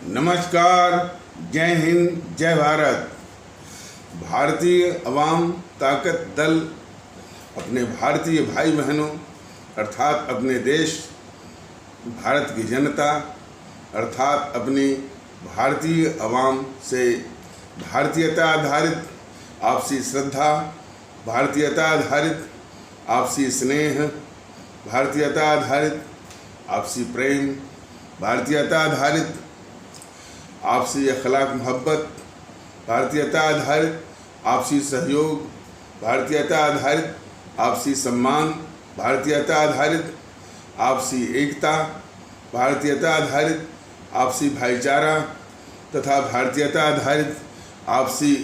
नमस्कार, जय हिंद, जय भारत। भारतीय अवाम ताकत दल अपने भारतीय भाई बहनों अर्थात अपने देश भारत की जनता अर्थात अपनी भारतीय अवाम से भारतीयता आधारित आपसी श्रद्धा, भारतीयता आधारित आपसी स्नेह, भारतीयता आधारित आपसी प्रेम, भारतीयता आधारित आपसी अखलाक मोहब्बत, भारतीयता आधारित आपसी सहयोग, भारतीयता आधारित आपसी सम्मान, भारतीयता आधारित आपसी एकता, भारतीयता आधारित आपसी भाईचारा तथा भारतीयता आधारित आपसी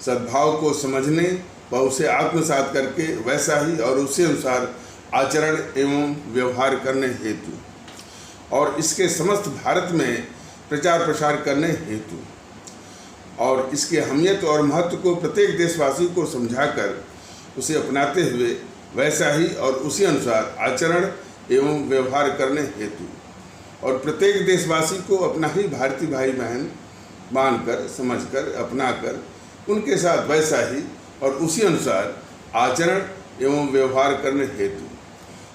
सद्भाव को समझने व उसे आत्मसात करके वैसा ही और उसी अनुसार आचरण एवं व्यवहार करने हेतु और इसके समस्त भारत में प्रचार प्रसार करने हेतु और इसकी अहमियत और महत्व को प्रत्येक देशवासी को समझाकर उसे अपनाते हुए वैसा ही और उसी अनुसार आचरण एवं व्यवहार करने हेतु और प्रत्येक देशवासी को अपना ही भारतीय भाई बहन मानकर समझकर अपनाकर उनके साथ वैसा ही और उसी अनुसार आचरण एवं व्यवहार करने हेतु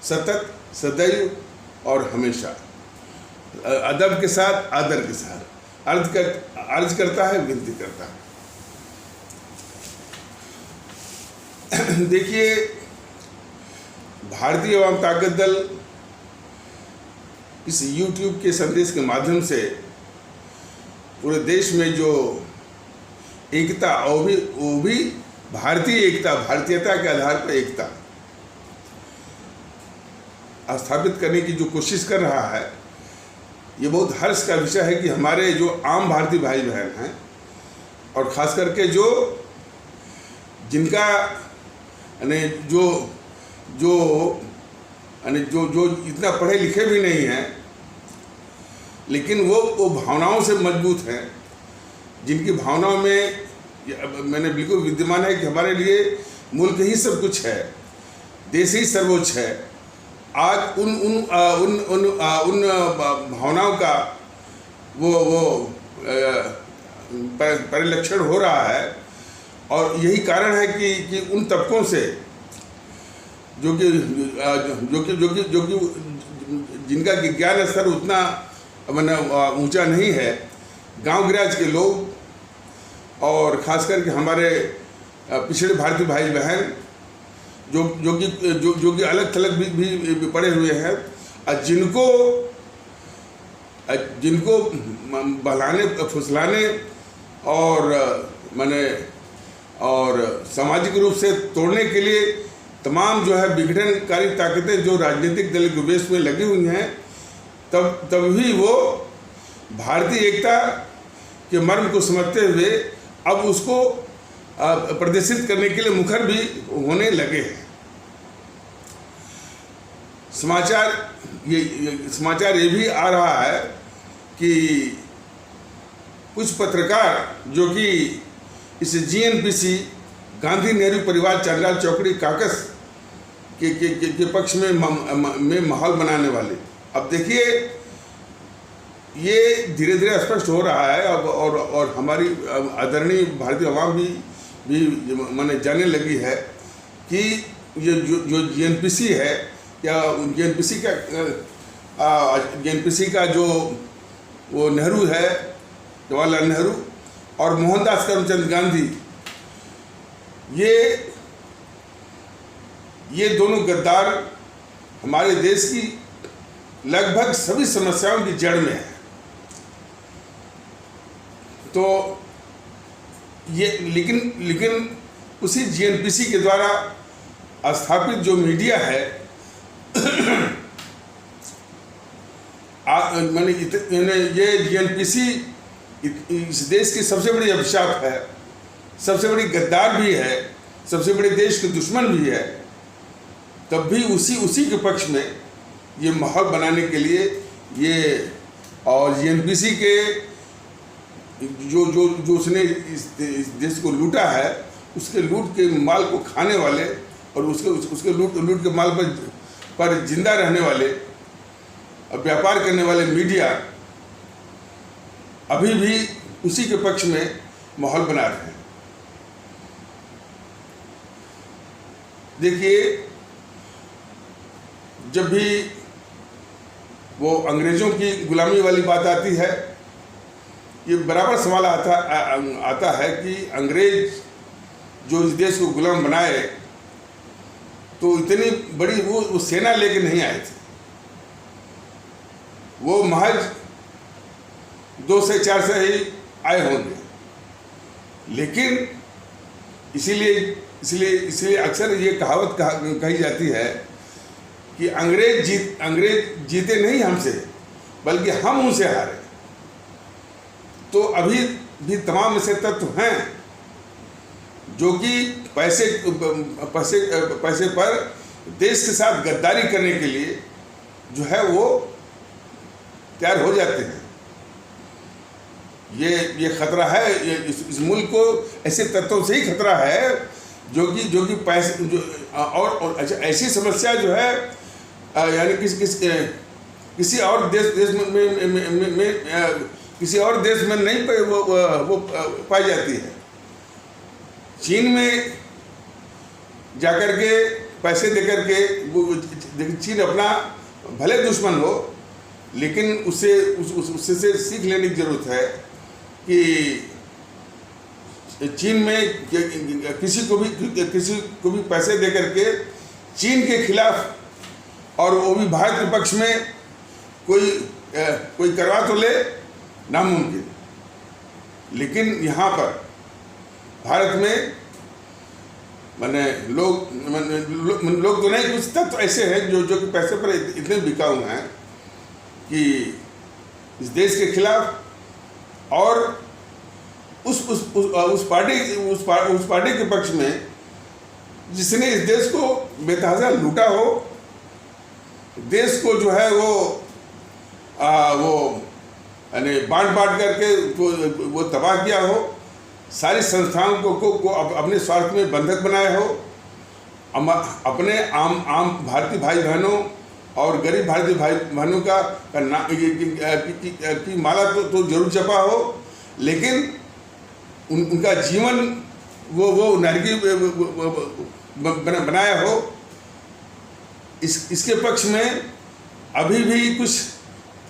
सतत सदैव और हमेशा अदब के साथ आदर के साथ अर्ज करता है, विनती करता है। देखिए, भारतीय अवाम ताकत दल इस YouTube के संदेश के माध्यम से पूरे देश में जो एकता वो भी भारतीय एकता, भारतीयता के आधार पर एकता स्थापित करने की जो कोशिश कर रहा है, ये बहुत हर्ष का विषय है कि हमारे जो आम भारतीय भाई बहन हैं और ख़ास करके जो जिनका यानी जो इतना पढ़े लिखे भी नहीं हैं लेकिन वो भावनाओं से मजबूत हैं, जिनकी भावनाओं में मैंने बिल्कुल विद्यमान है कि हमारे लिए मुल्क ही सब कुछ है, देश ही सर्वोच्च है। आज उन भावनाओं का वो परिलक्षण हो रहा है और यही कारण है कि उन तबकों से जो कि जिनका ज्ञान स्तर उतना ऊंचा नहीं है, गांव गिराज के लोग और ख़ास करके हमारे पिछड़े भारतीय भाई बहन जो कि अलग थलग भी पड़े हुए हैं, जिनको बहलाने फुसलाने और सामाजिक रूप से तोड़ने के लिए तमाम जो है विघटनकारी ताकतें जो राजनीतिक दल के वेश में लगी हुई हैं, तब भी वो भारतीय एकता के मर्म को समझते हुए अब उसको प्रदर्शित करने के लिए मुखर भी होने लगे हैं। समाचार ये भी आ रहा है कि कुछ पत्रकार जो कि इस GNPC गांधी नेहरू परिवार चांडाल चौकड़ी काकस के पक्ष में माहौल बनाने वाले, अब देखिए ये धीरे धीरे स्पष्ट हो रहा है और हमारी आदरणीय भारतीय अवाम भी माने जानने लगी है कि ये जो GNPC है या GNPC का जो वो नेहरू है, जवाहरलाल नेहरू और मोहनदास करमचंद गांधी, ये दोनों गद्दार हमारे देश की लगभग सभी समस्याओं की जड़ में है। तो ये लेकिन उसी GNPC के द्वारा स्थापित जो मीडिया है ये GNPC इस देश की सबसे बड़ी अभिशाप है, सबसे बड़ी गद्दार भी है, सबसे बड़े देश के दुश्मन भी है। तब भी उसी के पक्ष में ये माहौल बनाने के लिए ये और GNPC के जो उसने इस देश को लूटा है, उसके लूट के माल को खाने वाले और उसके लूट के माल पर जिंदा रहने वाले व्यापार करने वाले मीडिया अभी भी उसी के पक्ष में माहौल बना रहे हैं। देखिए, जब भी वो अंग्रेजों की गुलामी वाली बात आती है, ये बराबर सवाल आता है कि अंग्रेज जो इस देश को गुलाम बनाए तो इतनी बड़ी वो सेना लेके नहीं आए थे। वो महज 2 से 4 से ही आए होंगे, लेकिन इसीलिए अक्सर ये कहावत कही जाती है कि अंग्रेज जीते नहीं हमसे, बल्कि हम उनसे हारे। तो अभी भी तमाम ऐसे तत्व हैं जो कि पैसे पर देश के साथ गद्दारी करने के लिए जो है वो तैयार हो जाते हैं। ये खतरा है, इस मुल्क को ऐसे तत्वों से ही खतरा है जो कि पैसे और अच्छा, ऐसी समस्या जो है यानी किसी और देश में किसी और देश में नहीं वो पाई जाती है। चीन में जाकर के पैसे देकर के वो चीन अपना भले दुश्मन हो, लेकिन उससे सीख लेने की जरूरत है कि चीन में किसी को भी पैसे देकर के चीन के खिलाफ, और वो भी भारत के पक्ष में कोई करवा तो ले, नामुमकिन। लेकिन यहाँ पर भारत में माने लोग तो नहीं, कुछ तत्व ऐसे हैं जो कि पैसे पर इतने बिकाऊ हैं कि इस देश के खिलाफ और उस पार्टी के पक्ष में जिसने इस देश को बेतहाशा लूटा हो, देश को जो है वो यानी बांट करके वो तबाह किया हो, सारी संस्थाओं को अपने स्वार्थ में बंधक बनाया हो, अपने आम भारतीय भाई बहनों और गरीब भारतीय भाई बहनों की माला तो जरूर जपा हो, लेकिन उनका जीवन वो नरकी बनाया हो। इसके पक्ष में अभी भी कुछ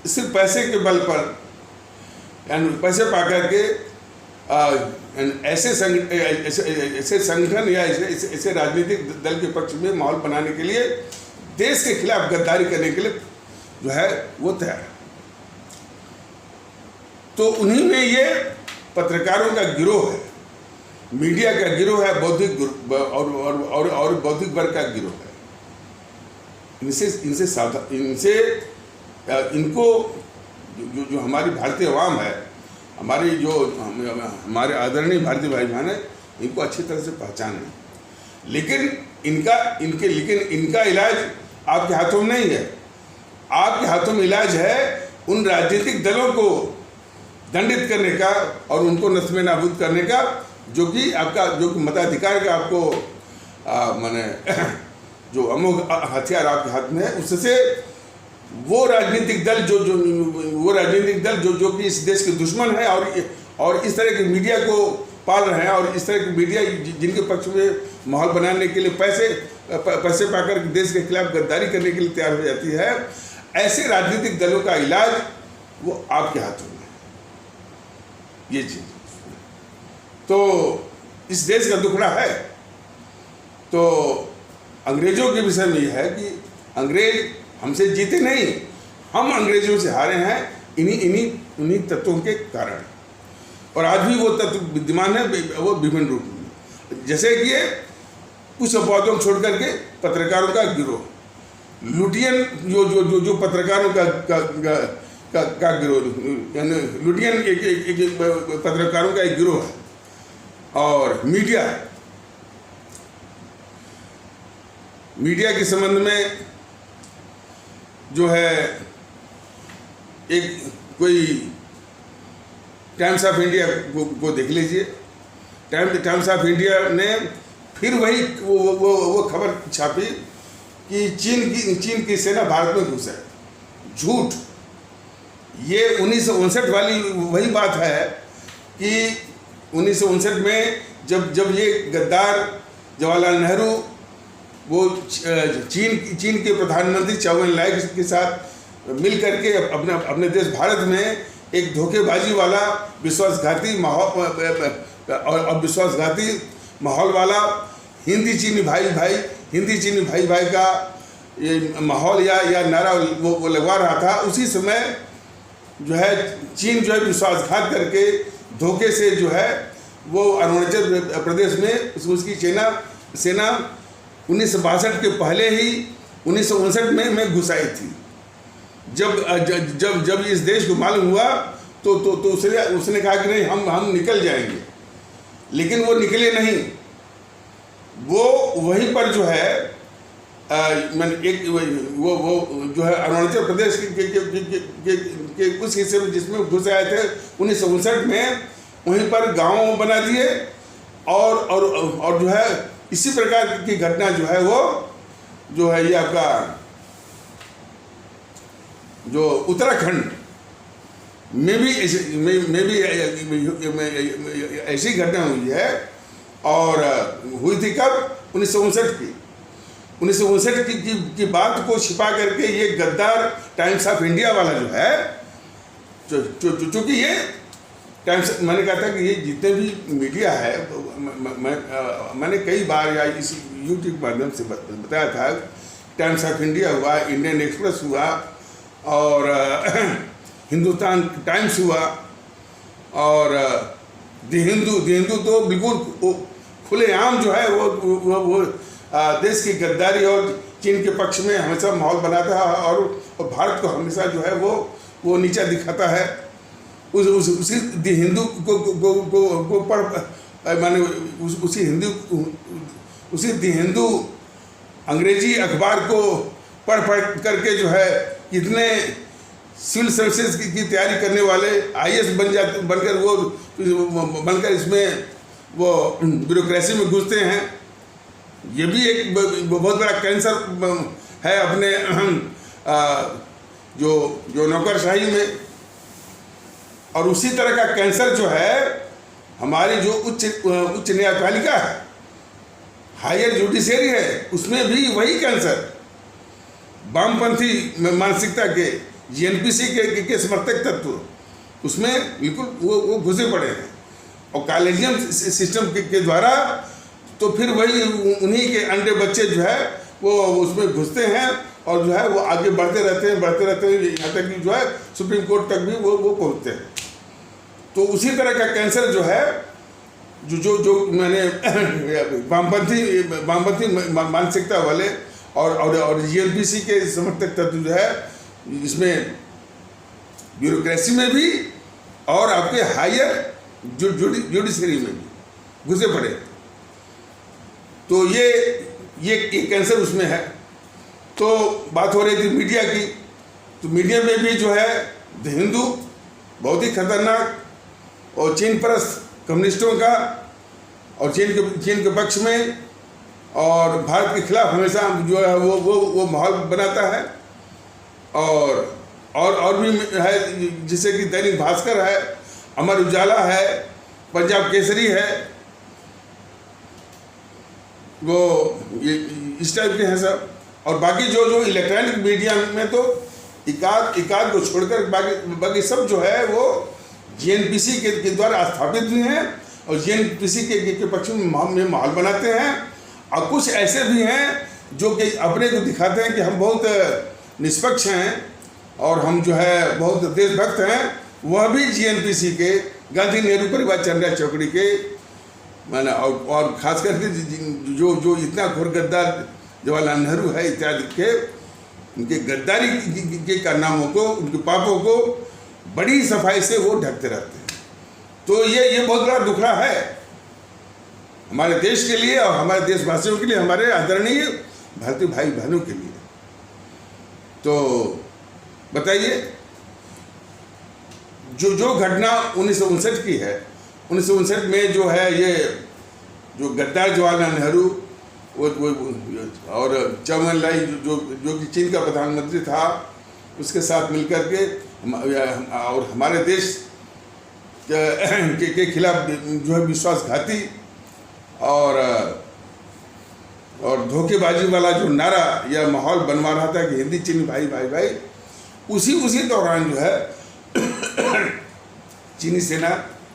सिर्फ पैसे के बल पर, यानी पैसे पा करके ऐसे संगठन या ऐसे राजनीतिक दल के पक्ष में माहौल बनाने के लिए, देश के खिलाफ गद्दारी करने के लिए जो है वो तैयार है। तो उन्हीं में ये पत्रकारों का गिरोह है, मीडिया का गिरोह है, बौद्धिक और बौद्धिक वर्ग का गिरोह है। इनसे सावधान, इनको जो हमारी भारतीय अवाम है, हमारे आदरणीय भारतीय भाई बहन है, इनको अच्छी तरह से पहचान है। लेकिन इनका इलाज आपके हाथों में नहीं है। आपके हाथों में इलाज है उन राजनीतिक दलों को दंडित करने का और उनको नस्ल में नाबूद करने का, जो कि मताधिकार का आपको माने जो अमोघ हथियार आपके हाथ में है, उससे वो राजनीतिक दल जो कि इस देश के दुश्मन है और इस तरह के मीडिया को पाल रहे हैं, और इस तरह की मीडिया जिनके पक्ष में माहौल बनाने के लिए पैसे पाकर देश के खिलाफ गद्दारी करने के लिए तैयार हो जाती है, ऐसे राजनीतिक दलों का इलाज वो आपके हाथों में है। ये चीज तो इस देश का दुखड़ा है। तो अंग्रेजों के विषय में यह है कि अंग्रेज हमसे जीते नहीं, हम अंग्रेजों से हारे हैं इन्हीं तत्वों के कारण। और आज भी वो तत्व विद्यमान है, वो विभिन्न रूप में, जैसे कि कुछ अपवादों को छोड़ करके पत्रकारों का गिरोह, लुटियन जो पत्रकारों का गिरोह, यानी लुटियन एक पत्रकारों का एक गिरोह है। और मीडिया के संबंध में जो है एक कोई टाइम्स ऑफ इंडिया को देख लीजिए। टाइम्स ऑफ इंडिया ने फिर वही वो खबर छापी कि चीन की सेना भारत में घुस है। झूठ। ये 1959 वाली वही बात है कि 1959 में जब ये गद्दार जवाहरलाल नेहरू वो चीन के प्रधानमंत्री चौ एन लाई के साथ मिल करके अपने देश भारत में एक धोखेबाजी वाला विश्वासघाती माहौल और विश्वासघाती माहौल वाला हिंदी चीनी भाई भाई का ये माहौल या नारा वो लगवा रहा था। उसी समय जो है चीन जो है विश्वासघात करके धोखे से जो है वो अरुणाचल प्रदेश में उसकी सेना 1962 के पहले ही 1959 में घुस आई थी। जब इस देश को मालूम हुआ तो उसने कहा कि नहीं हम निकल जाएंगे, लेकिन वो निकले नहीं। वो वहीं पर जो है वो जो है अरुणाचल प्रदेश के कुछ हिस्से में जिसमें घुस आए थे 1959 में, वहीं पर गांव बना दिए और जो है इसी प्रकार की घटना जो है वो जो है ये आपका जो उत्तराखंड में भी ऐसी घटना हुई है। और हुई थी कब? 1959 की बात को छिपा करके ये गद्दार टाइम्स ऑफ इंडिया वाला जो है चूँकि ये टाइम्स, मैंने कहा था कि ये जितने भी मीडिया है मैंने कई बार या इस यूट्यूब के माध्यम से बताया था। टाइम्स ऑफ इंडिया हुआ, इंडियन एक्सप्रेस हुआ और हिंदुस्तान टाइम्स हुआ और द हिंदू तो बिल्कुल खुलेआम जो है वो देश की गद्दारी और चीन के पक्ष में हमेशा माहौल बनाता है और भारत को हमेशा जो है वो नीचा दिखाता है। उसी द हिंदू को पढ़ माने उसी द हिंदू अंग्रेजी अखबार को पढ़ करके जो है इतने सिविल सर्विसेज की तैयारी करने वाले IAS बनकर इसमें वो ब्यूरोक्रेसी में घुसते हैं। ये भी एक बहुत बड़ा कैंसर है अपने जो नौकरशाही में। और उसी तरह का कैंसर जो है हमारी जो उच्च न्यायपालिका है, हायर जुडिशरी है, उसमें भी वही कैंसर वामपंथी मानसिकता के GNPC के समर्थक तत्व उसमें बिल्कुल वो घुसे पड़े हैं। और कॉलेजियम सिस्टम के द्वारा तो फिर वही उन्हीं के अंडे बच्चे जो है वो उसमें घुसते हैं और जो है वो आगे बढ़ते रहते हैं यहाँ तक कि जो है सुप्रीम कोर्ट तक भी वो पहुँचते हैं। तो उसी तरह का कैंसर जो है जो मैंने वामपंथी मानसिकता वाले और GNPC के समर्थक तत्व जो है इसमें ब्यूरोक्रेसी में भी और आपके हायर जुडिशरी में भी घुसे पड़े। तो ये कैंसर उसमें है। तो बात हो रही थी मीडिया की, तो मीडिया में भी जो है द हिंदू बहुत ही खतरनाक और चीन परस्त कम्युनिस्टों का और चीन के पक्ष में और भारत के खिलाफ हमेशा जो है वो माहौल बनाता है। और भी है जैसे कि दैनिक भास्कर है, अमर उजाला है, पंजाब केसरी है, वो ये इस टाइप के हैं सब। और बाकी जो इलेक्ट्रॉनिक मीडिया में तो इकाद को छोड़कर बाकी सब जो है वो GNPC के द्वारा स्थापित भी हैं और GNPC के पक्ष में माहौल बनाते हैं। और कुछ ऐसे भी हैं जो कि अपने को दिखाते हैं कि हम बहुत निष्पक्ष हैं और हम जो है बहुत देशभक्त हैं। वह भी GNPC के गांधी नेहरू परिवार चंद्रा चौकड़ी के मैंने और खास करके जो इतना घोर गद्दार जवाहरलाल नेहरू है इत्यादि के उनके गद्दारी के कारनामों को, उनके पापों को बड़ी सफाई से वो ढकते रहते हैं। तो ये बहुत बड़ा दुखड़ा है हमारे देश के लिए और हमारे देशवासियों के लिए, हमारे आदरणीय भारतीय भाई बहनों के लिए। तो बताइए, जो घटना 1959 की है, 1959 में जो है ये जो गद्दार जवाहरलाल नेहरू और चौ एन लाई जो कि चीन का प्रधानमंत्री था, उसके साथ मिलकर के और हमारे देश के खिलाफ जो है विश्वासघाती और धोखेबाजी वाला जो नारा या माहौल बनवा रहा था कि हिंदी चीनी भाई भाई भाई, उसी दौरान जो है चीनी सेना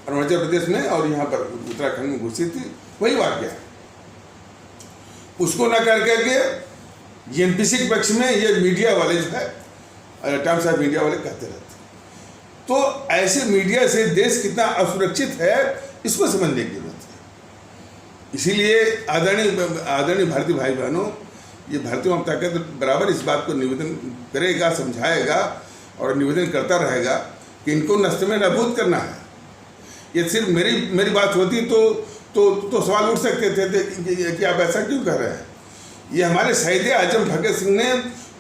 अरुणाचल प्रदेश में और यहाँ पर उत्तराखंड में घुसी थी। वही वाक्य है, उसको ना कर करके एनपीसी के पक्ष में ये मीडिया वाले जो है टाइम्स ऑफ मीडिया वाले कहते रहते। तो ऐसे मीडिया से देश कितना असुरक्षित है इसको समझने की जरूरत है। इसीलिए आदरणीय भारतीय भाई बहनों, ये भारतीय वाम ताकत बराबर इस बात को निवेदन करेगा, समझाएगा और निवेदन करता रहेगा कि इनको नष्ट में नाबूद करना है। ये सिर्फ मेरी बात होती तो सवाल उठ सकते थे कि आप ऐसा क्यों कर रहे हैं। ये हमारे शहीद आजम भगत सिंह ने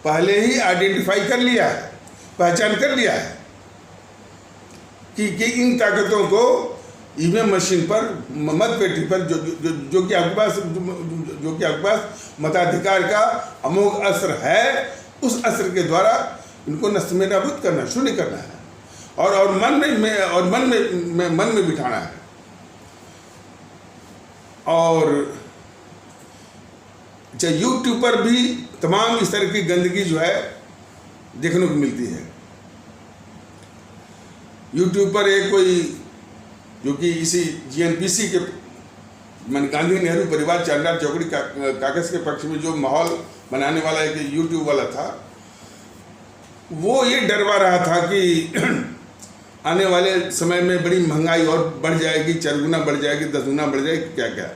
पहले ही आइडेंटिफाई कर लिया है, पहचान कर लिया है कि इन ताकतों को ईवीएम मशीन पर, मतपेटी पर जो कि आपके पास मताधिकार का अमोघ अस्त्र है, उस अस्त्र के द्वारा इनको नष्ट में नाबूद करना, शून्य करना है और मन में बिठाना है। और यूट्यूब पर भी तमाम इस तरह की गंदगी जो है देखने को मिलती है। यूट्यूब पर एक कोई जो कि इसी जीएनपीसी के गांधी नेहरू परिवार चांडाल चौकड़ी कागज के पक्ष में जो माहौल बनाने वाला एक यूट्यूब वाला था, वो ये डरवा रहा था कि आने वाले समय में बड़ी महंगाई और बढ़ जाएगी, 4 गुना बढ़ जाएगी, 10 गुना बढ़ जाएगी, क्या क्या।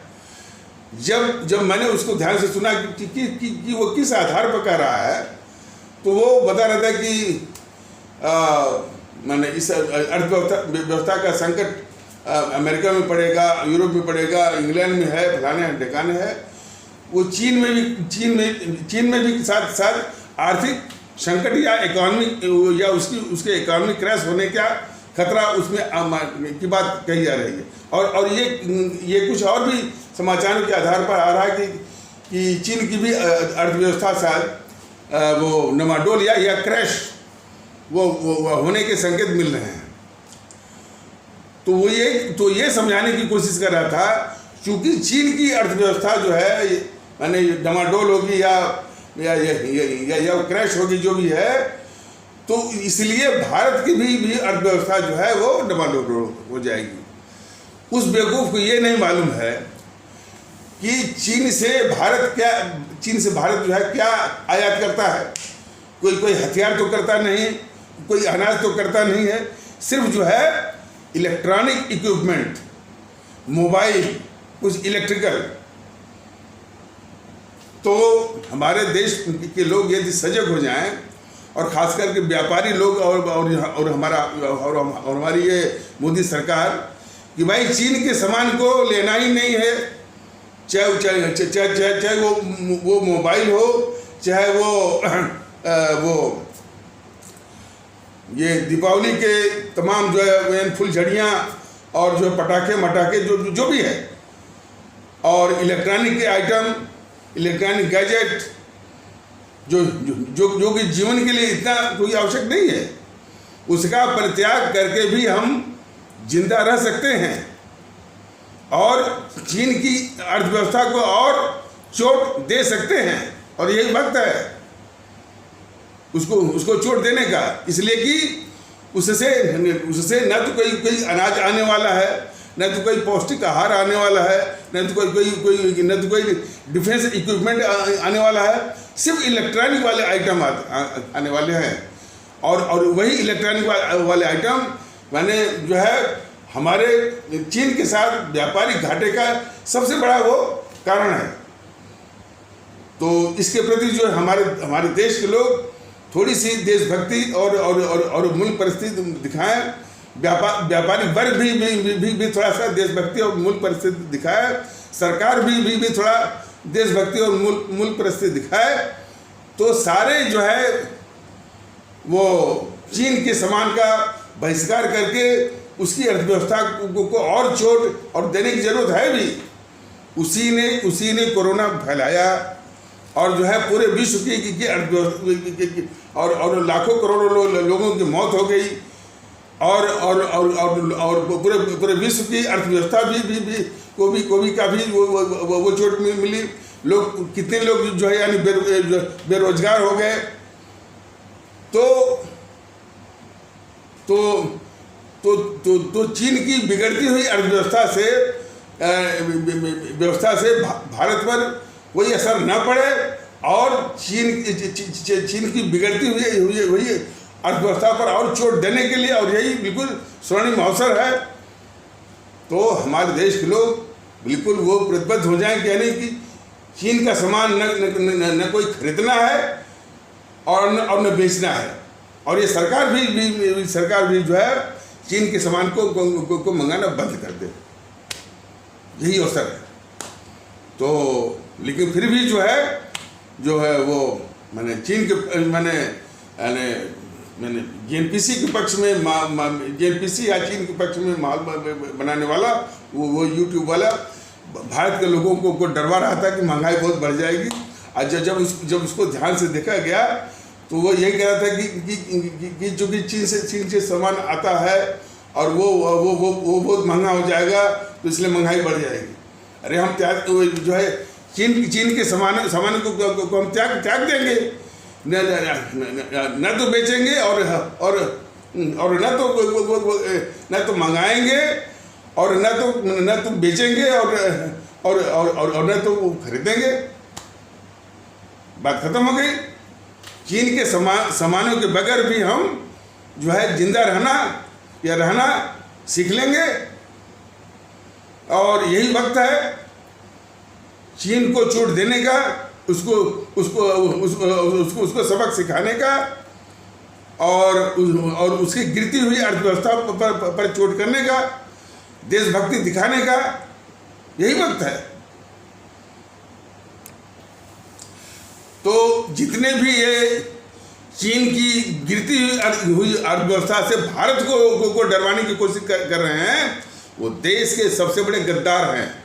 जब मैंने उसको ध्यान से सुना कि वो किस आधार पर कह रहा है, तो वो बता रहा था कि मैंने इस अर्थव्यवस्था का संकट अमेरिका में पड़ेगा, यूरोप में पड़ेगा, इंग्लैंड में है, फलाने ठिकाने है। वो चीन में भी साथ साथ आर्थिक संकट या इकोनॉमी या उसके इकोनॉमी क्रैश होने का खतरा उसमें की बात कही जा रही है। और ये कुछ और भी समाचारों के आधार पर आ रहा है कि चीन की भी अर्थव्यवस्था शायद वो नमाडोल या क्रैश वो होने के संकेत मिल रहे हैं। तो ये समझाने की कोशिश कर रहा था, क्योंकि चीन की अर्थव्यवस्था जो है माने डमाडोल होगी या क्रैश होगी जो भी है, तो इसलिए भारत की भी अर्थव्यवस्था जो है वो डमाडोल हो जाएगी। उस बेवकूफ़ को ये नहीं मालूम है कि चीन से भारत जो है क्या आयात करता है। कोई हथियार तो करता नहीं, कोई अनाज तो करता नहीं है, सिर्फ जो है इलेक्ट्रॉनिक इक्विपमेंट, मोबाइल, कुछ इलेक्ट्रिकल। तो हमारे देश के लोग यदि सजग हो जाएं, और ख़ास करके व्यापारी लोग और हमारी ये मोदी सरकार कि भाई चीन के सामान को लेना ही नहीं है, चाहे वो मोबाइल हो, चाहे वो ये दीपावली के तमाम जो है फुलझड़ियाँ और जो पटाखे जो भी है, और इलेक्ट्रॉनिक के आइटम, इलेक्ट्रॉनिक गैजेट जो कि जीवन के लिए इतना कोई आवश्यक नहीं है, उसका परित्याग करके भी हम जिंदा रह सकते हैं और चीन की अर्थव्यवस्था को और चोट दे सकते हैं। और यही वक्त है उसको चोट देने का, इसलिए कि उससे न तो कोई अनाज आने वाला है, न तो कोई पौष्टिक आहार आने वाला है, न तो कोई डिफेंस इक्विपमेंट आने वाला है, सिर्फ इलेक्ट्रॉनिक वाले आइटम आने वाले हैं। और वही इलेक्ट्रॉनिक वाले आइटम माने जो है हमारे चीन के साथ व्यापारिक घाटे का सबसे बड़ा वो कारण है। तो इसके प्रति जो हमारे देश के लोग थोड़ी सी देशभक्ति और मूल परिस्थिति दिखाएं, व्यापारिक वर्ग भी थोड़ा सा देशभक्ति और मूल परिस्थिति दिखाए, सरकार भी थोड़ा देशभक्ति और मूल परिस्थिति दिखाए, तो सारे जो है वो चीन के सामान का बहिष्कार करके उसकी अर्थव्यवस्था को और चोट और देने की जरूरत है भी। उसी ने कोरोना फैलाया और जो है पूरे विश्व की अर्थव्यवस्था और लाखों करोड़ों लोगों की मौत हो गई, और पूरे विश्व की अर्थव्यवस्था को भी काफ़ी वो चोट मिली। लोग, कितने लोग जो है यानी बेरोजगार हो गए। तो चीन की बिगड़ती हुई अर्थव्यवस्था से भारत पर कोई असर न पड़े, और चीन की बिगड़ती हुई अर्थव्यवस्था पर और चोट देने के लिए, और यही बिल्कुल स्वर्णिम अवसर है। तो हमारे देश के लोग बिल्कुल वो प्रतिबद्ध हो जाएं कि यानी कि चीन का सामान न कोई खरीदना है और न बेचना है, और ये सरकार भी जो है चीन के सामान को मंगाना बंद कर दे, यही अवसर है। तो लेकिन फिर भी जो है वो मैंने चीन के मैंने जेएनपीसी के पक्ष में जेएनपीसी या चीन के पक्ष में माल बनाने वाला वो यूट्यूब वाला भारत के लोगों को डरवा रहा था कि महंगाई बहुत बढ़ जाएगी। और जब उसको ध्यान से देखा गया तो वो यही कह रहा था कि जो कि चीन से सामान आता है और वो बहुत महंगा हो जाएगा, तो इसलिए महंगाई बढ़ जाएगी। अरे हम जो है चीन के सामान को हम त्याग देंगे, न तो बेचेंगे और न तो मंगाएंगे, और न तो बेचेंगे और न तो खरीदेंगे। बात खत्म हो गई। चीन के सामानों के बगैर भी हम जो है जिंदा रहना सीख लेंगे, और यही वक्त है चीन को चोट देने का, उसको सबक सिखाने का, और उसकी गिरती हुई अर्थव्यवस्था पर चोट करने का, देशभक्ति दिखाने का यही वक्त है। तो जितने भी ये चीन की गिरती हुई अर्थव्यवस्था से भारत को डरवाने की कोशिश कर रहे हैं, वो देश के सबसे बड़े गद्दार हैं,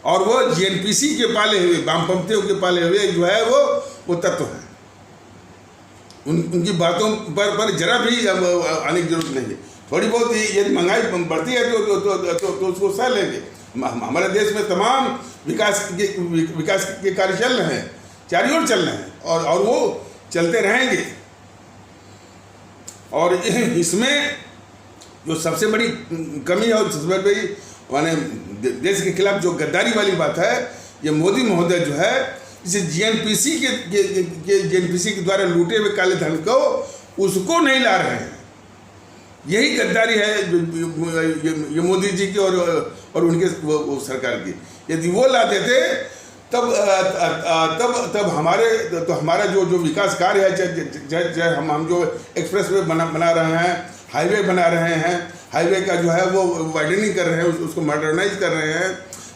और वो जेएनपीसी के पाले हुए, वामपंथियों के पाले हुए जो है वो तत्व हैं। उनकी बातों पर जरा भी आने की जरूरत नहीं है। थोड़ी बहुत यदि महंगाई बढ़ती है तो उसको सह लेंगे। हमारे देश में तमाम विकास के कार्य चल रहे हैं, चारों ओर चल रहे हैं, और वो चलते रहेंगे। और इसमें जो सबसे बड़ी कमी है और सबसे बड़ी माने देश के खिलाफ जो गद्दारी वाली बात है, ये मोदी महोदय जो है इसे जेएनपीसी के द्वारा लूटे हुए काले धन को उसको नहीं ला रहे हैं। यही गद्दारी है ये मोदी जी की और उनके वो सरकार की। यदि वो ला देते तब हमारा जो विकास कार्य है, चाहे हम जो एक्सप्रेस वे बना रहे हैं, हाईवे बना रहे हैं, हाईवे का जो है वो वाइडनिंग कर रहे हैं, उसको मॉडर्नाइज कर रहे हैं,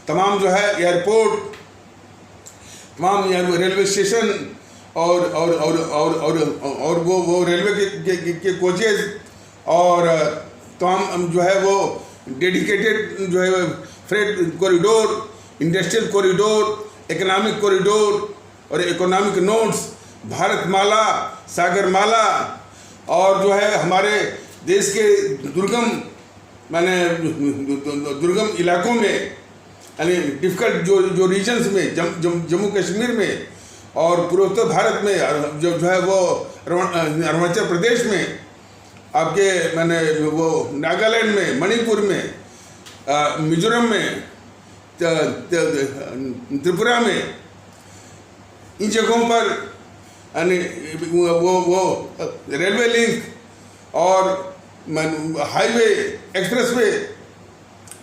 तमाम जो है एयरपोर्ट, तमाम रेलवे स्टेशन और वो रेलवे के कोचेज, और तमाम जो है वो डेडिकेटेड जो है freight corridor, industrial corridor, economic corridor और इकोनॉमिक नोड्स, भारतमाला, सागरमाला, और जो है हमारे देश के दुर्गम इलाकों में, यानी डिफिकल्ट जो रीजन्स में, जम्मू कश्मीर में और पूर्वोत्तर भारत में, जो है वो अरुणाचल प्रदेश में, आपके वो नागालैंड में, मणिपुर में, मिजोरम में, त्रिपुरा में, इन जगहों पर यानी वो रेलवे लिंक और हाईवे, एक्सप्रेसवे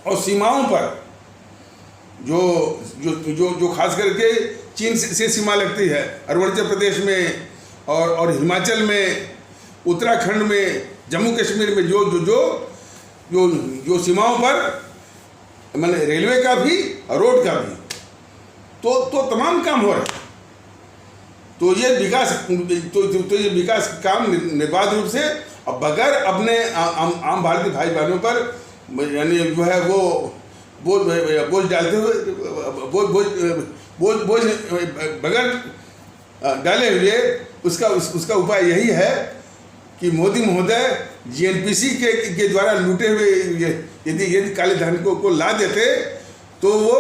और सीमाओं पर जो खास करके चीन से सीमा लगती है, अरुणाचल प्रदेश में और हिमाचल में, उत्तराखंड में, जम्मू कश्मीर में जो सीमाओं पर मैंने रेलवे का भी और रोड का भी तो तमाम काम हो रहे हैं। तो ये विकास काम निर्बाध रूप से और बगैर अपने आम भारतीय भाई बहनों पर यानी जो है वो बोझ डालते हुए, बोझ बगैर डाले हुए उसका उपाय यही है कि मोदी महोदय जीएनपीसी के द्वारा लूटे हुए यदि काले धन को ला देते तो वो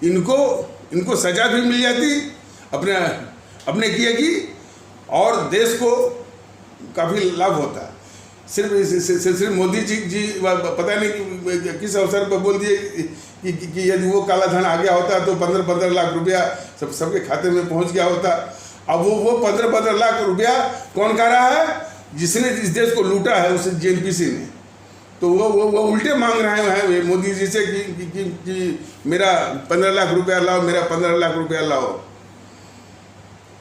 इनको सजा भी मिल जाती अपने किए की, और देश को काफ़ी लाभ होता। सिर्फ मोदी जी पता नहीं किस अवसर पर बोल दिए कि यदि वो काला धन आ गया होता तो 15-15 लाख रुपया सबके खाते में पहुंच गया होता। अब वो 15-15 लाख रुपया कौन खा रहा है? जिसने इस देश को लूटा है, उस जीएनपीसी ने। तो वो उल्टे मांग रहे हैं मोदी जी से कि मेरा 15 लाख रुपया लाओ, मेरा 15 लाख रुपया लाओ।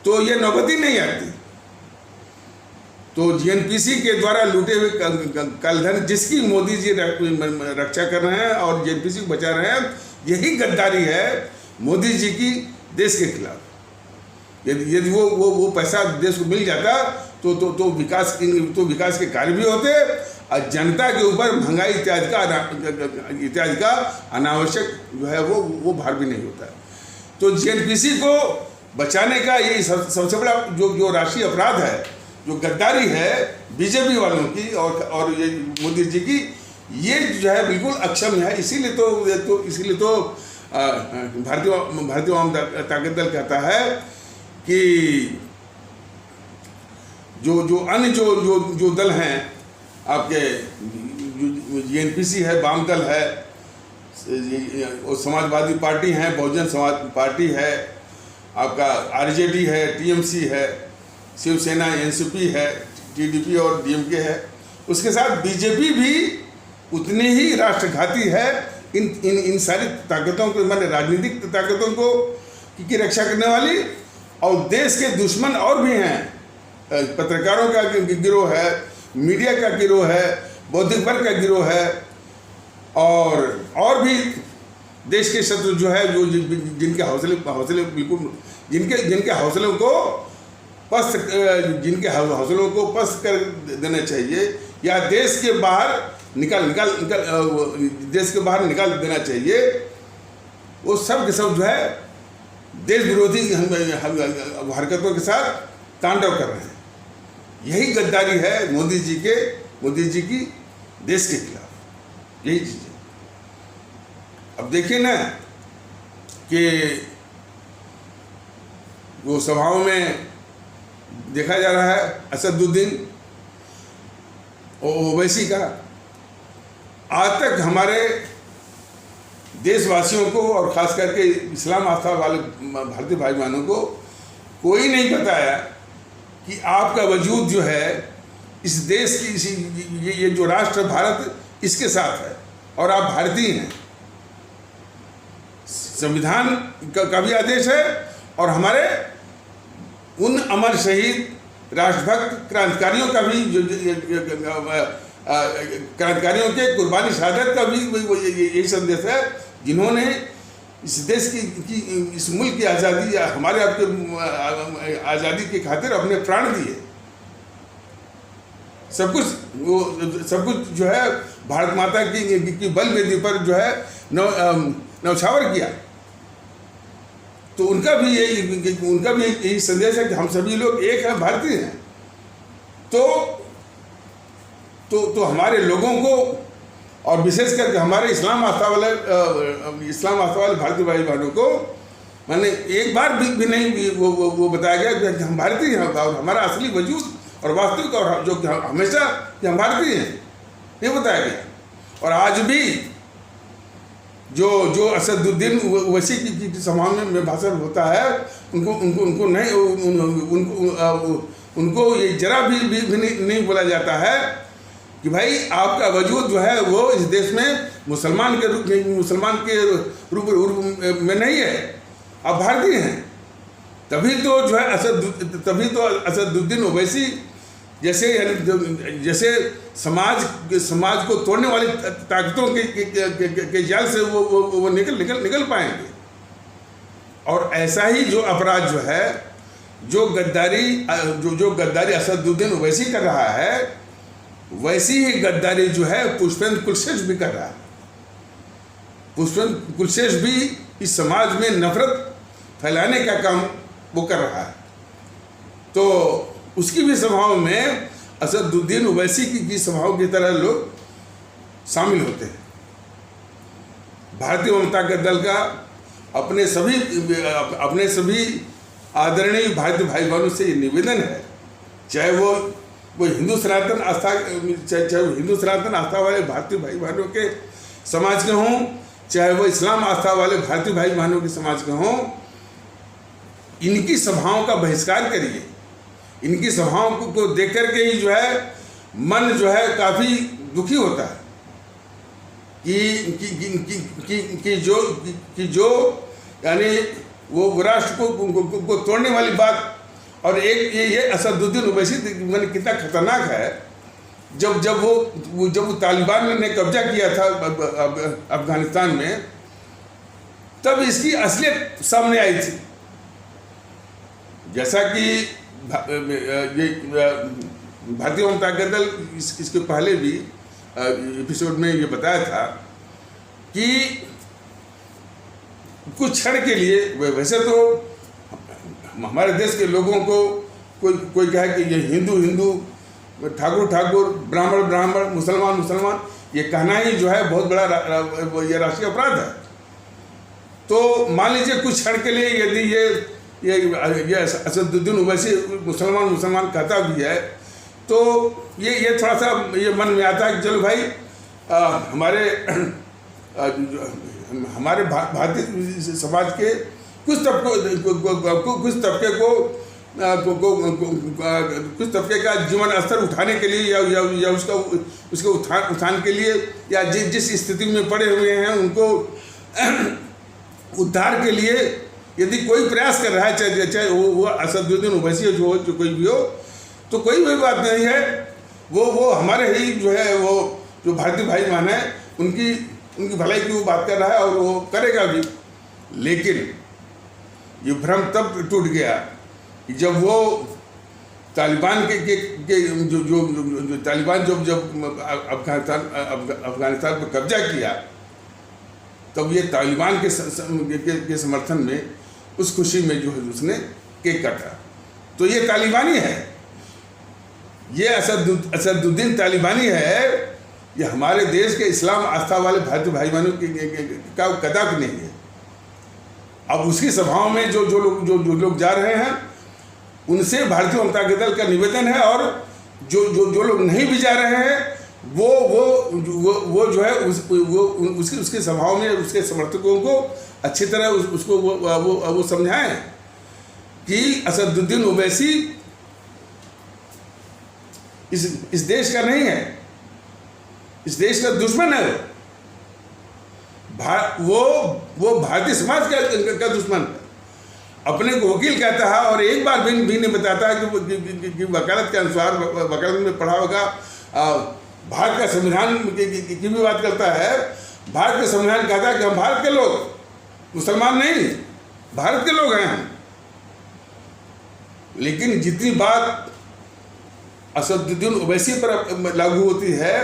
तो ये नौबत ही नहीं आती। तो जीएनपीसी के द्वारा लूटे हुए कालेधन जिसकी मोदी जी रक्षा कर रहे हैं और जीएनपीसी को बचा रहे हैं, यही गद्दारी है मोदी जी की देश के खिलाफ। यदि वो पैसा देश को मिल जाता तो विकास के कार्य भी होते और जनता के ऊपर महंगाई इत्यादि का अनावश्यक जो है वो भार भी नहीं होता। तो जीएनपीसी को बचाने का ये सबसे बड़ा जो राष्ट्रीय अपराध है, जो गद्दारी है बीजेपी वालों की और ये मोदी जी की, ये जो है बिल्कुल अक्षम है। इसीलिए तो भारतीय आवाम ताकत दल कहता है कि जो अन्य जो दल हैं आपके, जीएनपीसी है, वाम दल है, समाजवादी पार्टी है, बहुजन समाज पार्टी है, आपका आरजेडी है, टीएमसी है, शिवसेना, एनसीपी है, टीडीपी और डीएमके है, उसके साथ बीजेपी भी उतनी ही राष्ट्रघाती है। इन सारी ताकतों को, माने राजनीतिक ताकतों को की रक्षा करने वाली, और देश के दुश्मन और भी हैं। पत्रकारों का गिरोह है, मीडिया का गिरोह है, बौद्धिक वर्ग का गिरोह है, और भी देश के शत्रु जो है, जो जिनके हौसले बिल्कुल जिनके हौसलों को पस्त कर देना चाहिए, या देश के बाहर निकाल देना चाहिए, वो सब के सब जो है देश विरोधी हरकतों के साथ तांडव कर रहे हैं। यही गद्दारी है मोदी जी की देश के खिलाफ, यही चीज़ है। अब देखिए ना कि वो सभाओं में देखा जा रहा है असदुद्दीन ओवैसी का, आज तक हमारे देशवासियों को और ख़ास करके इस्लाम आस्था वाले भारतीय भाई बहनों को कोई नहीं बताया कि आपका वजूद जो है इस देश की, ये जो राष्ट्र भारत, इसके साथ है और आप भारतीय हैं। संविधान का भी आदेश है और हमारे उन अमर शहीद राष्ट्रभक्त क्रांतिकारियों का भी, क्रांतिकारियों के कुर्बानी शहादत का भी यही संदेश है, जिन्होंने इस देश की इस मुल्क की आज़ादी, हमारे आपके आज़ादी की खातिर अपने प्राण दिए। सब कुछ जो है भारत माता की बल वेदी पर जो है नौछावर किया। तो उनका भी यही संदेश है कि हम सभी लोग एक हैं, भारतीय हैं। तो हमारे लोगों को, और विशेष करके हमारे इस्लाम आस्था वाले भारतीय भाई बहनों को, मैंने एक बार भी नहीं वो बताया गया कि हम भारतीय हैं और हमारा असली वजूद और वास्तविक और जो हमेशा कि हम भारतीय हैं, ये बताया गया। और आज भी जो असदुद्दीन ओवैसी की सभा में भाषण होता है, उनको ये जरा भी नहीं बोला जाता है कि भाई आपका वजूद जो है वो इस देश में मुसलमान के रूप में नहीं है, आप भारतीय हैं। तभी तो असदुद्दीन ओवैसी जैसे समाज को तोड़ने वाली ताकतों के जाल से वो निकल पाएंगे। और ऐसा ही जो अपराध जो है, जो गद्दारी असदुद्दीन ओवैसी कर रहा है, वैसी ही गद्दारी जो है पुष्पेंद्र कुलशेष भी कर रहा है। पुष्पेंद्र कुलशेष भी इस समाज में नफरत फैलाने का काम वो कर रहा है। तो उसकी भी सभाओं में असदुद्दीन ओवैसी की सभाओं की तरह लोग शामिल होते हैं। भारतीय जनता दल का अपने सभी आदरणीय भारतीय भाई बहनों से ये निवेदन है, चाहे वो हिंदू सनातन आस्था वाले भारतीय भाई बहनों के समाज के हों, चाहे वो इस्लाम आस्था वाले भारतीय भाई बहनों के समाज के हों, इनकी सभाओं का बहिष्कार करिए। इनकी सभाओं को देख करके ही जो है मन जो है काफ़ी दुखी होता है कि जो यानी वो राष्ट्र को तोड़ने वाली बात। और एक ये असदुद्दीन ओवैसी मैंने कितना खतरनाक है, जब वो तालिबान ने कब्जा किया था अफगानिस्तान में, तब इसकी असलियत सामने आई थी। जैसा कि भारतीय जनता दल इसके पहले भी एपिसोड में ये बताया था कि कुछ क्षण के लिए, वैसे तो हमारे देश के लोगों को कोई कहे कि ये हिंदू, ठाकुर, ब्राह्मण, मुसलमान, ये कहना ही जो है बहुत बड़ा ये राष्ट्रीय अपराध है। तो मान लीजिए कुछ क्षण के लिए यदि ये असदुद्दीन ओवैसी मुसलमान कहता भी है, तो ये थोड़ा सा ये मन में आता है कि चलो भाई हमारे भारतीय समाज के कुछ तबके का जीवन स्तर उठाने के लिए या उसके उत्थान के लिए, या जिस स्थिति में पड़े हुए हैं उनको उद्धार के लिए यदि कोई प्रयास कर रहा है, चाहे वो असदुद्दीन ओवैसी जो कोई भी हो, तो कोई भी बात नहीं है। वो हमारे ही जो है वो जो भारतीय भाई बहन है उनकी भलाई की वो बात कर रहा है और वो करेगा भी। लेकिन ये भ्रम तब टूट गया कि जब वो तालिबान जो तालिबान जब अफगानिस्तान पर कब्जा किया, तब ये तालिबान के समर्थन में उस खुशी में जो है उसने केक काटा। तो ये तालिबानी है, ये असदुद्दीन तालिबानी है, ये हमारे देश के इस्लाम आस्था वाले भारतीय भाई बहनों का कदापि नहीं है। अब उसकी सभाओं में जो लोग जा रहे हैं, उनसे भारतीय जनता दल का निवेदन है, और जो लोग नहीं भी जा रहे हैं वो जो है उसकी सभाओं में उसके समर्थकों को अच्छी तरह उसको वो समझाएं कि असदुद्दीन ओवैसी इस देश का नहीं है, इस देश का दुश्मन है। वो भारतीय समाज का दुश्मन है। अपने को वकील कहता है और एक बार भी नहीं बताता है कि वकालत के अनुसार, वकालत में पढ़ा होगा, भारत का संविधान की भी बात करता है। भारत का संविधान कहता है कि हम भारत के लोग, मुसलमान नहीं, भारत के लोग हैं हम। लेकिन जितनी बात असदुद्दीन ओवैसी पर लागू होती है,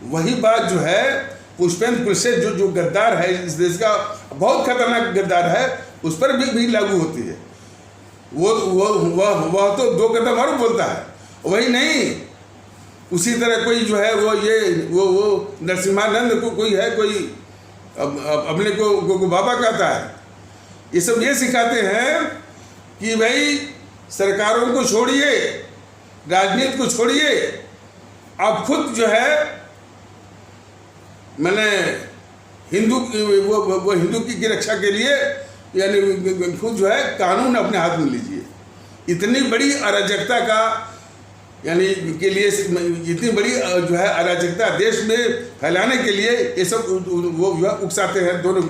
वही बात जो है पुष्पेंद्र कुलशेखर जो गद्दार है, इस देश का बहुत खतरनाक गद्दार है, उस पर भी लागू होती है। वो तो दो कदम और बोलता है, वही नहीं। उसी तरह कोई जो है वो नरसिम्हानंद को कोई है, कोई अपने को बाबा कहता है। ये सब ये सिखाते हैं कि भाई सरकारों को छोड़िए, राजनीति को छोड़िए, आप खुद जो है मैंने वो हिंदू की रक्षा के लिए यानी खुद जो है कानून अपने हाथ में लीजिए। इतनी बड़ी अराजकता का यानी के लिए, इतनी बड़ी जो है अराजकता देश में फैलाने के लिए ये सब वो जो है उकसाते हैं दोनों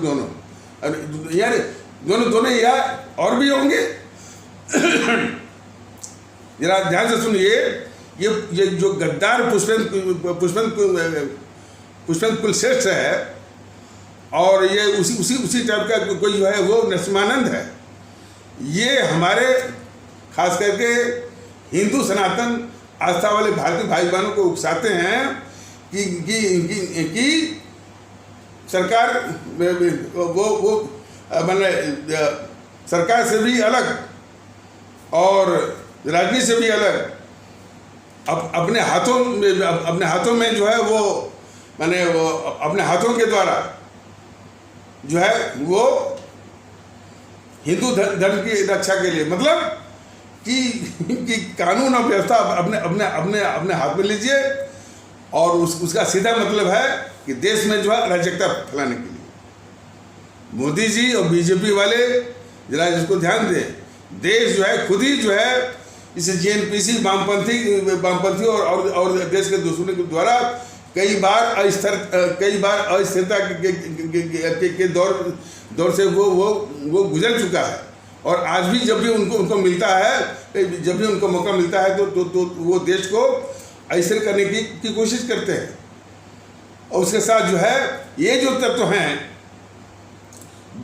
यार दोनों या और भी होंगे। जरा ध्यान से सुनिए, ये जो गद्दार पुष्पेंद्र कुलशेखर है, और ये उसी टाइप का कोई जो है वो नरसिम्हानंद है। ये हमारे खास करके हिंदू सनातन आस्था वाले भारतीय भाई बहनों को उकसाते हैं कि सरकार वो सरकार से भी अलग और राजनीति से भी अलग अपने हाथों में जो है वो माने वो अपने हाथों के द्वारा जो है वो हिंदू धर्म की रक्षा के लिए, मतलब कि कानून और व्यवस्था अपने अपने अपने अपने हाथ में लीजिए, और उसका सीधा मतलब है कि देश में जो है अराजकता फैलाने के लिए। मोदी जी और बीजेपी वाले जरा इसको ध्यान दें, देश जो है खुद ही जो है इस जेएनपीसी वामपंथी और देश के दुश्मनों के द्वारा कई बार अस्थिरता के दौर से वो गुजर चुका है। और आज भी जब भी उनको मिलता है, जब भी उनको मौका मिलता है तो वो देश को अस्थिर करने की कोशिश करते हैं। और उसके साथ जो है ये जो तत्व हैं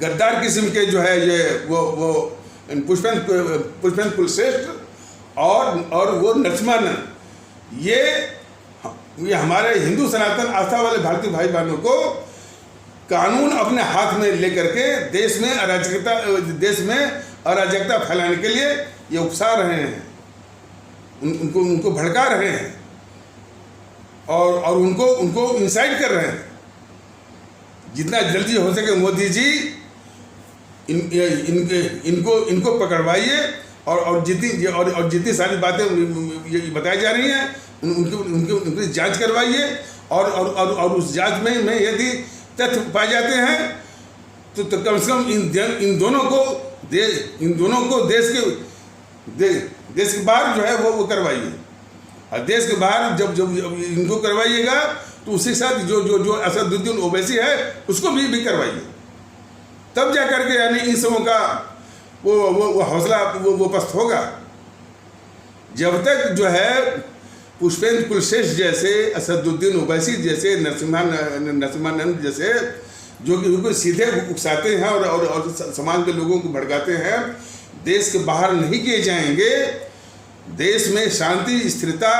गद्दार किस्म के जो है ये वो पुष्पेंद्र कुलश्रेष्ठ और वो नरसिम्हानंद, ये हमारे हिंदू सनातन आस्था वाले भारतीय भाई बहनों को कानून अपने हाथ में लेकर के देश में अराजकता फैलाने के लिए ये उकसा रहे हैं, उनको भड़का रहे हैं और उनको इंसाइट कर रहे हैं। जितना जल्दी हो सके मोदी जी इनको पकड़वाइए और जितनी सारी बातें ये बताई जा रही हैं उनकी जांच करवाइए, और उस जांच में यदि तथ्य पाए जाते हैं तो कम से कम इन दोनों को देश के बाहर जो है वो करवाइए। और देश के बाहर जब इनको करवाइएगा तो उसके साथ जो असदुद्दीन ओवैसी है उसको भी करवाइए, तब जा करके यानी इन सबों का वो हौसला वो पस्त होगा। जब तक जो है पुष्पेंद्र कुलश्रेष्ठ जैसे, असदुद्दीन ओवैसी जैसे, नरसिम्हानंद जैसे जो कि उनको सीधे उकसाते हैं और समाज के लोगों को भड़काते हैं, देश के बाहर नहीं किए जाएंगे, देश में शांति, स्थिरता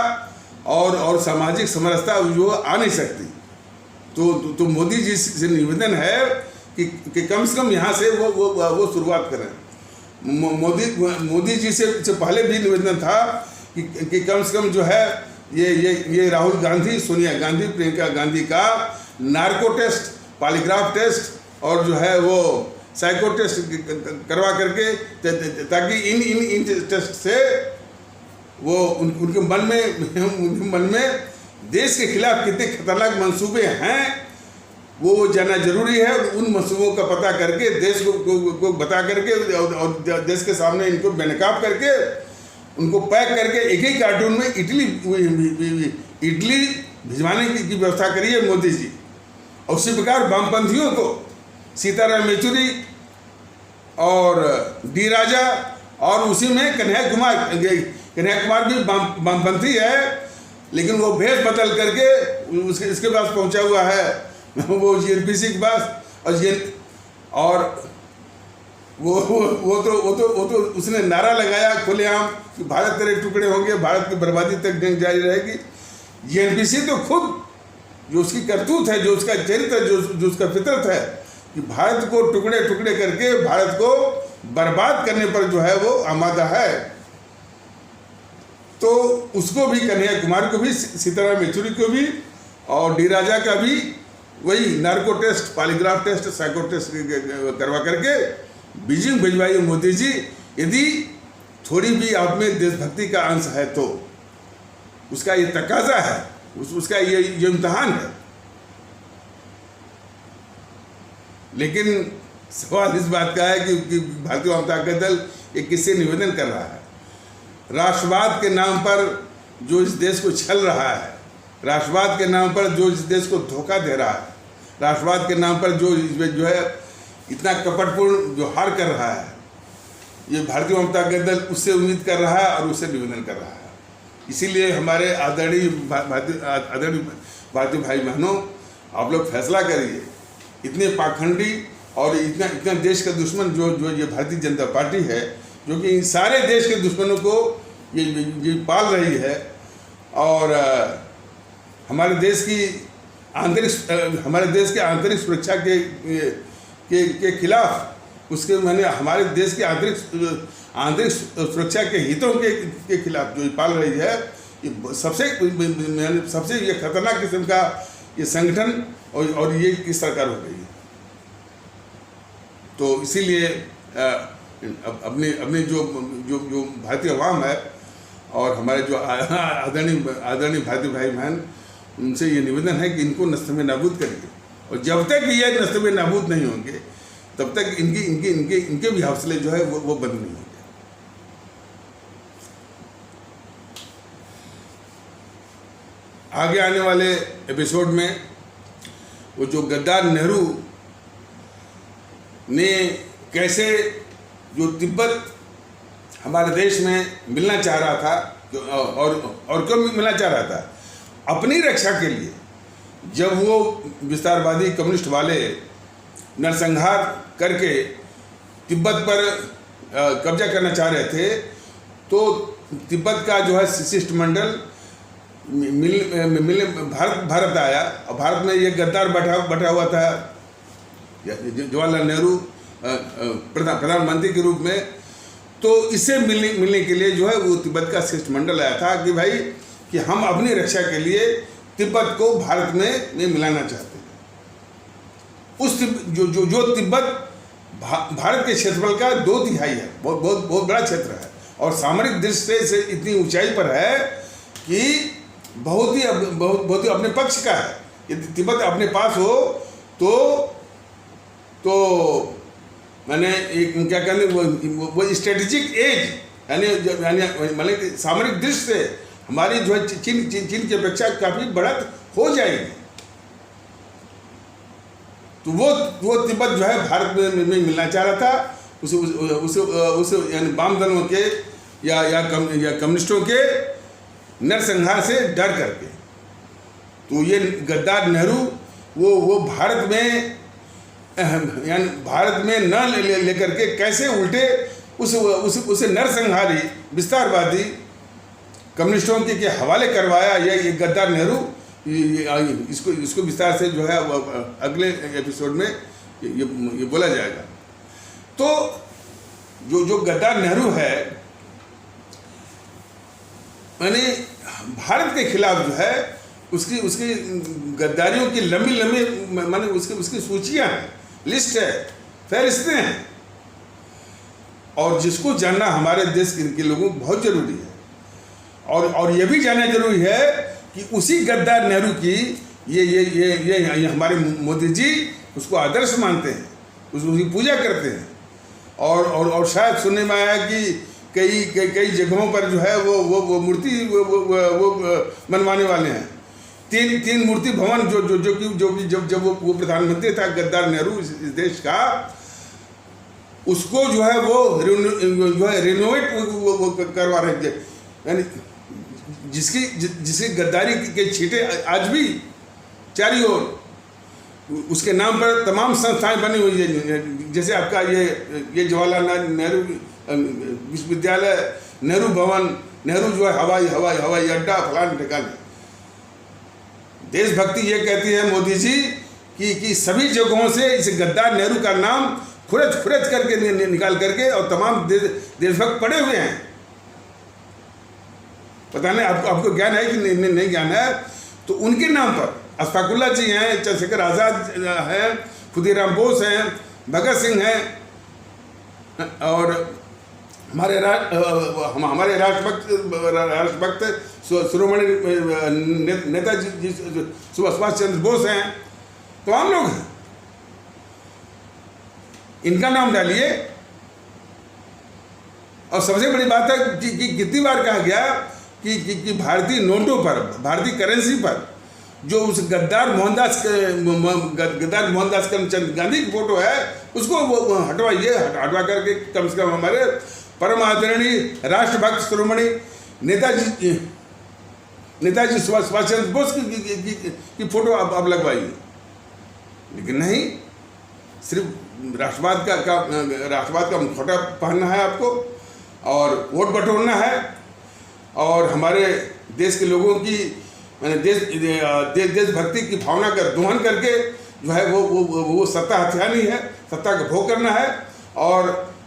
और सामाजिक समरसता जो आ नहीं सकती। तो मोदी जी से निवेदन है कि कम से कम यहाँ से वो शुरुआत करें। मोदी जी से पहले भी निवेदन था कि कम से कम जो है ये राहुल गांधी, सोनिया गांधी, प्रियंका गांधी का नार्को टेस्ट, पॉलीग्राफ टेस्ट और जो है वो साइको टेस्ट करवा करके, ताकि इन टेस्ट से वो उनके मन में देश के खिलाफ कितने खतरनाक मंसूबे हैं वो जानना जरूरी है। उन मंसूबों का पता करके देश को बता करके और देश के सामने इनको बेनकाब करके उनको पैक करके एक ही कार्टून में इडली भिजवाने की व्यवस्था करिए मोदी जी। और उसी प्रकार वामपंथियों को सीताराम येचुरी और डी राजा और उसी में कन्हैया कुमार भी वामपंथी है, लेकिन वो भेष बदल करके इसके पास पहुंचा हुआ है, वो जेएनपीसी के पास। और वो तो उसने नारा लगाया खुलेआम कि भारत तेरे टुकड़े होंगे, भारत की बर्बादी तक जंग जारी रहेगी। जेएनपीसी तो खुद जो उसकी करतूत है, जो उसका चरित्र है, जो उसका फितरत है कि भारत को टुकड़े टुकड़े करके भारत को बर्बाद करने पर जो है वो आमादा है। तो उसको भी, कन्हैया कुमार को भी, सीताराम येचुरी को भी और डी राजा का भी वही narco test, polygraph test, psycho test करवा करके बीजिंग भिजवाइए मोदी जी। यदि थोड़ी भी आप में देशभक्ति का अंश है तो उसका ये तकाजा है, उसका ये इम्तिहान है। लेकिन सवाल इस बात का है कि भारतीय जनता दल ये किससे निवेदन कर रहा है? राष्ट्रवाद के नाम पर जो इस देश को छल रहा है, राष्ट्रवाद के नाम पर जो इस देश को धोखा दे रहा है, राष्ट्रवाद के नाम पर जो है इतना कपटपूर्ण व्यवहार कर रहा है, ये भारतीय जनता दल उससे उम्मीद कर रहा है और उससे निवेदन कर रहा है। इसीलिए हमारे आदरणीय भारतीय भाई बहनों, आप लोग फैसला करिए। इतने पाखंडी और इतना देश का दुश्मन जो ये भारतीय जनता पार्टी है, जो कि सारे देश के दुश्मनों को ये पाल रही है और हमारे देश के आंतरिक सुरक्षा के खिलाफ, उसके हमारे देश के आंतरिक सुरक्षा के हितों के खिलाफ जो पाल रही है, ये सबसे ये खतरनाक किस्म का ये संगठन और ये की सरकार हो गई है। तो इसीलिए अपने जो भारतीय अवाम है और हमारे जो आदरणीय भारतीय भाई बहन, उनसे ये निवेदन है कि इनको नस्ल नाबूद करिए, और जब तक ये नस्ल नाबूद नहीं होंगे तब तक इनके भी हौसले जो है वो बंद नहीं होंगे। आगे आने वाले एपिसोड में वो जो गद्दार नेहरू ने कैसे जो तिब्बत हमारे देश में मिलना चाह रहा था और क्यों मिलना चाह रहा था, अपनी रक्षा के लिए, जब वो विस्तारवादी कम्युनिस्ट वाले नरसंहार करके तिब्बत पर कब्जा करना चाह रहे थे, तो तिब्बत का जो है शिष्टमंडल भारत आया, और भारत में ये गद्दार बैठा हुआ था जवाहरलाल नेहरू प्रधानमंत्री के रूप में। तो इससे मिलने के लिए जो है वो तिब्बत का शिष्टमंडल आया था कि भाई कि हम अपनी रक्षा के लिए तिब्बत को भारत में मिलाना चाहते हैं। उस जो तिब्बत भारत के क्षेत्रफल का 2/3 है, बहुत बड़ा क्षेत्र है, और सामरिक दृष्टि से इतनी ऊंचाई पर है कि बहुत ही अपने पक्ष का है। यदि तिब्बत अपने पास हो तो मैंने एक क्या कहने वो स्ट्रेटेजिक एज यानी मतलब सामरिक दृष्टि से हमारी जो है चीन की अपेक्षा काफी बढ़त हो जाएगी। तो वो तिब्बत जो है भारत में मिलना चाह रहा था, उसे यानी वाम दलों के या कम्युनिस्टों के नरसंहार से डर करके। तो ये गद्दार नेहरू वो भारत में यानी भारत में न लेकर के कैसे उल्टे उसे नरसंहारी विस्तारवादी कम्युनिस्टों के हवाले करवाया, ये गद्दार नेहरू, इसको विस्तार से जो है अगले एपिसोड में ये बोला जाएगा। तो जो गद्दार नेहरू है, यानी भारत के खिलाफ जो है उसकी गद्दारियों की लंबी माने उसकी सूचियां हैं, लिस्ट है, फहरिस्तें हैं, और जिसको जानना हमारे देश के लोगों को बहुत जरूरी है। और ये भी जानना जरूरी है कि उसी गद्दार नेहरू की ये हमारे मोदी जी उसको आदर्श मानते हैं, उसकी पूजा करते हैं, और शायद सुनने में आया कि कई जगहों पर जो है वो मूर्ति वो बनवाने वाले हैं। तीन मूर्ति भवन जब वो प्रधानमंत्री था गद्दार नेहरू इस देश का, उसको जो है वो रिनोवेट करवा रहे थे, यानी जिसकी गद्दारी के छींटे आज भी चारों ओर उसके नाम पर तमाम संस्थाएं बनी हुई है। जैसे आपका ये जवाहरलाल नेहरू विश्वविद्यालय, नेहरू भवन, नेहरू जो है हवाई अड्डा, फलान ठिकाने। देशभक्ति ये कहती है मोदी जी कि सभी जगहों से इस गद्दार नेहरू का नाम खुरच करके निकाल करके, और तमाम देशभक्त पड़े हुए हैं। पता नहीं आपको ज्ञान है कि नहीं ज्ञान है। तो उनके नाम पर अशफाकुल्ला जी हैं, चंद्रशेखर आज़ाद हैं, खुदीराम बोस हैं, भगत सिंह हैं, और हमारे राष्ट्रभक्त शिरोमणि नेताजी सुभाष चंद्र बोस हैं, तमाम लोग हैं। इनका नाम डालिए। और सबसे बड़ी बात है कि कितनी बार कहा गया कि भारतीय नोटों पर, भारतीय करेंसी पर जो उस गद्दार मोहनदास करमचंद गांधी की फोटो है, उसको वो हटवाइए, हटवा करके कम से कम हमारे परम आदरणीय राष्ट्रभक्त शिरोमणि नेताजी सुभाष चंद्र बोस की फोटो आप लगवाइए। लेकिन नहीं, सिर्फ राष्ट्रवाद का मुखौटा पहनना है आपको, और वोट बटोरना है, और हमारे देश के लोगों की देशभक्ति की भावना का दोहन करके जो है वो सत्ता हथियानी है, सत्ता का भोग करना है। और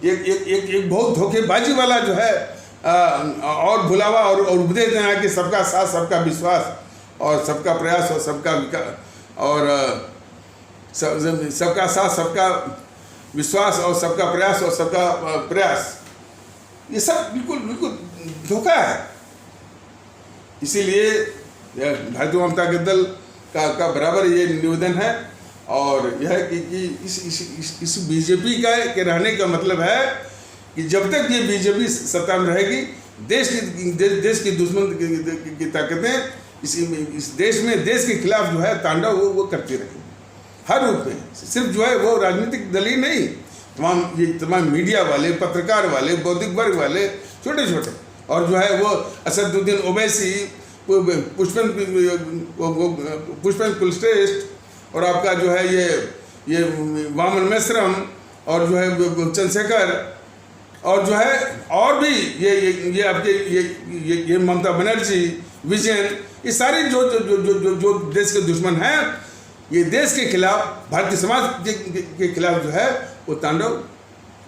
एक बहुत धोखेबाजी वाला जो है और भुलावा और उपदेश देना कि सबका साथ सबका विश्वास और सबका प्रयास और सबका विकास और सबका साथ सबका विश्वास और सबका प्रयास और सबका प्रयास, ये सब बिल्कुल बिल्कुल धोखा है। इसीलिए भारतीय जनता दल का बराबर ये निवेदन है और यह कि इस बीजेपी के रहने का मतलब है कि जब तक ये बीजेपी सत्ता में रहेगी, देश की दुश्मन की ताकतें इस देश में देश के खिलाफ जो है तांडव वो करती रहेगी हर रूप में। सिर्फ जो है वो राजनीतिक दल ही नहीं, तमाम मीडिया वाले, पत्रकार वाले, बौद्धिक वर्ग वाले, छोटे छोटे, और जो है वो असदुद्दीन ओवैसी, पुष्पेंद्र कुलश्रेष्ठ और आपका जो है ये वामन मेश्रम और जो है चंद्रशेखर और जो है और भी ये आपके ये ममता बनर्जी, विजयन, ये सारे जो देश के दुश्मन हैं, ये देश के खिलाफ, भारतीय समाज के खिलाफ जो है वो तांडव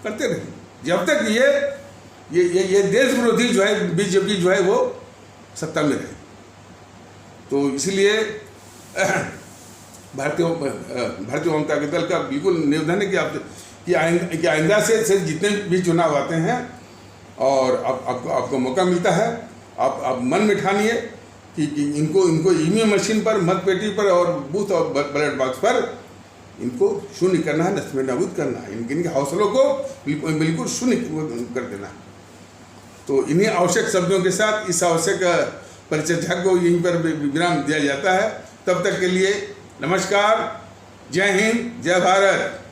करते रहे जब तक ये देश विरोधी जो है बीजेपी जो है वो सत्ता में रहे। तो इसलिए भारतीय जनता दल का बिल्कुल निवेदन है कि आइंदा से जितने भी चुनाव आते हैं और आपको मौका मिलता है, आप मन में ठानिए कि इनको ईवीएम मशीन पर, मतपेटी पर और बूथ और बैलेट बॉक्स पर इनको शून्य करना है, नस्तानाबूद करना है, इनके हौसलों को बिल्कुल शून्य कर देना है। तो इन्हीं आवश्यक शब्दों के साथ इस आवश्यक परिचर्चा को यहीं पर विराम दिया जाता है। तब तक के लिए नमस्कार, जय हिंद, जय भारत।